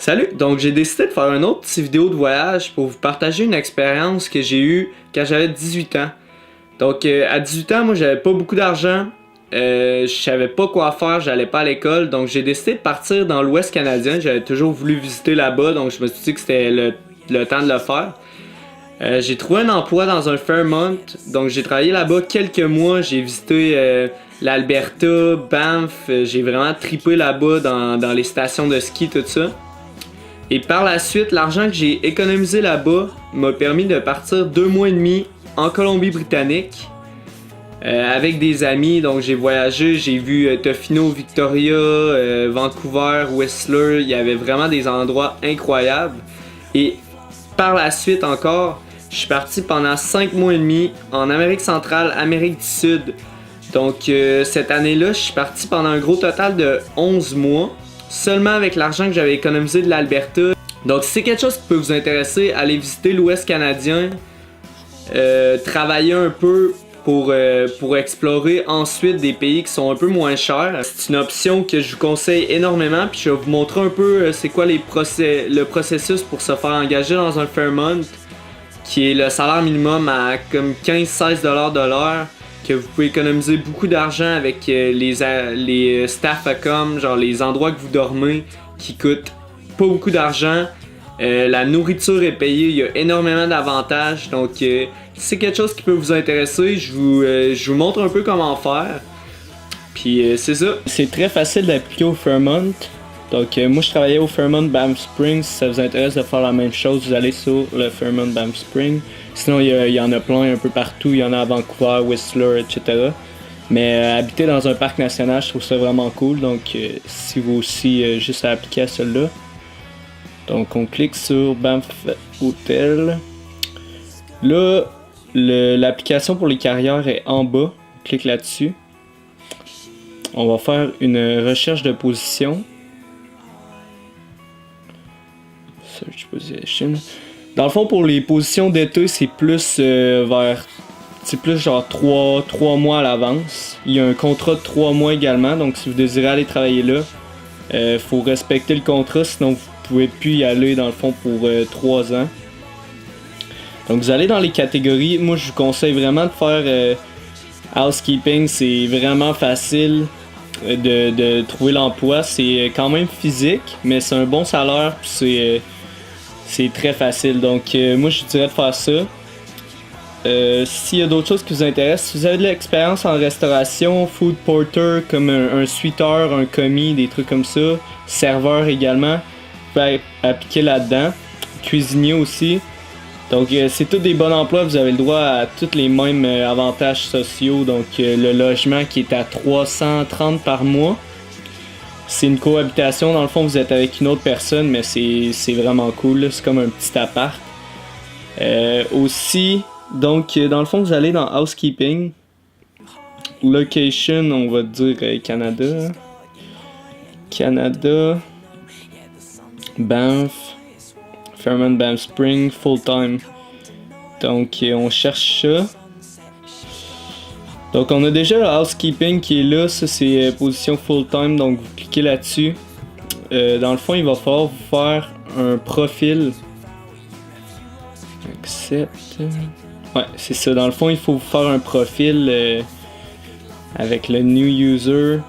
Salut! Donc j'ai décidé de faire une autre petite vidéo de voyage pour vous partager une expérience que j'ai eue quand j'avais 18 ans. Donc à 18 ans, moi j'avais pas beaucoup d'argent, je savais pas quoi faire, j'allais pas à l'école, donc j'ai décidé de partir dans l'Ouest canadien. J'avais toujours voulu visiter là-bas, donc je me suis dit que c'était le temps de le faire. J'ai trouvé un emploi dans un Fairmont, donc j'ai travaillé là-bas quelques mois, j'ai visité l'Alberta, Banff, j'ai vraiment trippé là-bas dans les stations de ski, tout ça. Et par la suite, l'argent que j'ai économisé là-bas m'a permis de partir 2 mois et demi en Colombie-Britannique avec des amis. Donc j'ai voyagé, j'ai vu Tofino, Victoria, Vancouver, Whistler. Il y avait vraiment des endroits incroyables. Et par la suite encore, je suis parti pendant 5 mois et demi en Amérique centrale, Amérique du Sud. Donc cette année-là, je suis parti pendant un gros total de 11 mois. Seulement avec l'argent que j'avais économisé de l'Alberta. Donc si c'est quelque chose qui peut vous intéresser, allez visiter l'Ouest canadien, travailler un peu pour explorer ensuite des pays qui sont un peu moins chers. C'est une option que je vous conseille énormément, puis je vais vous montrer un peu c'est quoi le processus pour se faire engager dans un Fairmont, qui est le salaire minimum à comme 15-16$ de l'heure, que vous pouvez économiser beaucoup d'argent avec les staff accom, genre les endroits que vous dormez qui coûtent pas beaucoup d'argent. La nourriture est payée, il y a énormément d'avantages. Donc si c'est quelque chose qui peut vous intéresser, je vous montre un peu comment faire. Puis c'est ça. C'est très facile d'appliquer au Fairmont. Donc moi je travaillais au Fairmont Banff Springs. Si ça vous intéresse de faire la même chose, vous allez sur le Fairmont Banff Springs. Sinon il y en a plein un peu partout, il y en a à Vancouver, Whistler, etc. Mais habiter dans un parc national, je trouve ça vraiment cool. Donc si vous aussi juste à appliquer à celui-là. Donc on clique sur Banff Hotel. Là, l'application pour les carrières est en bas. On clique là-dessus. On va faire une recherche de position. Search position. Dans le fond, pour les positions d'été, c'est plus genre 3 mois à l'avance. Il y a un contrat de 3 mois également, donc si vous désirez aller travailler là, faut respecter le contrat, sinon vous pouvez plus y aller dans le fond pour 3 ans. Donc vous allez dans les catégories. Moi je vous conseille vraiment de faire housekeeping, c'est vraiment facile de trouver l'emploi. C'est quand même physique, mais c'est un bon salaire, puis c'est très facile. Donc moi je vous dirais de faire ça. S'il y a d'autres choses qui vous intéressent, si vous avez de l'expérience en restauration, food porter comme un suiteur, un commis, des trucs comme ça, serveur également, vous pouvez appliquer là-dedans. Cuisinier aussi. Donc c'est tous des bons emplois, vous avez le droit à tous les mêmes avantages sociaux. Donc le logement qui est à 330 par mois. C'est une cohabitation, dans le fond vous êtes avec une autre personne, mais c'est vraiment cool, c'est comme un petit appart. Aussi, donc dans le fond vous allez dans housekeeping. Location, on va dire Canada. Canada. Banff. Fairmont Banff Springs, full time. Donc on cherche ça. Donc on a déjà le housekeeping qui est là, ça c'est position full time, donc vous cliquez là-dessus. Dans le fond il va falloir vous faire un profil. Accept. Ouais c'est ça, dans le fond il faut vous faire un profil avec le new user.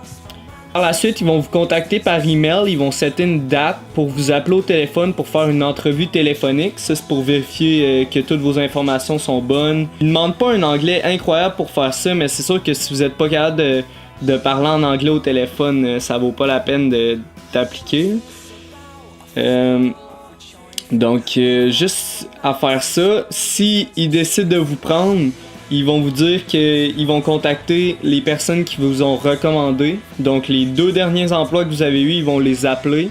Par la suite, ils vont vous contacter par email, ils vont setter une date pour vous appeler au téléphone pour faire une entrevue téléphonique. Ça, c'est pour vérifier que toutes vos informations sont bonnes. Ils ne demandent pas un anglais incroyable pour faire ça, mais c'est sûr que si vous n'êtes pas capable de parler en anglais au téléphone, ça vaut pas la peine d'appliquer. Donc, juste à faire ça, si ils décident de vous prendre, ils vont vous dire qu'ils vont contacter les personnes qui vous ont recommandé. Donc les 2 derniers emplois que vous avez eus, ils vont les appeler.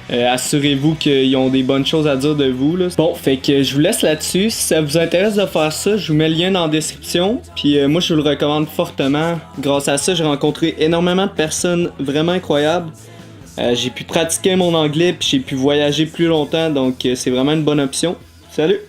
Assurez-vous qu'ils ont des bonnes choses à dire de vous, là. Bon, fait que je vous laisse là-dessus. Si ça vous intéresse de faire ça, je vous mets le lien dans la description. Puis moi, je vous le recommande fortement. Grâce à ça, j'ai rencontré énormément de personnes vraiment incroyables. J'ai pu pratiquer mon anglais, puis j'ai pu voyager plus longtemps. Donc c'est vraiment une bonne option. Salut!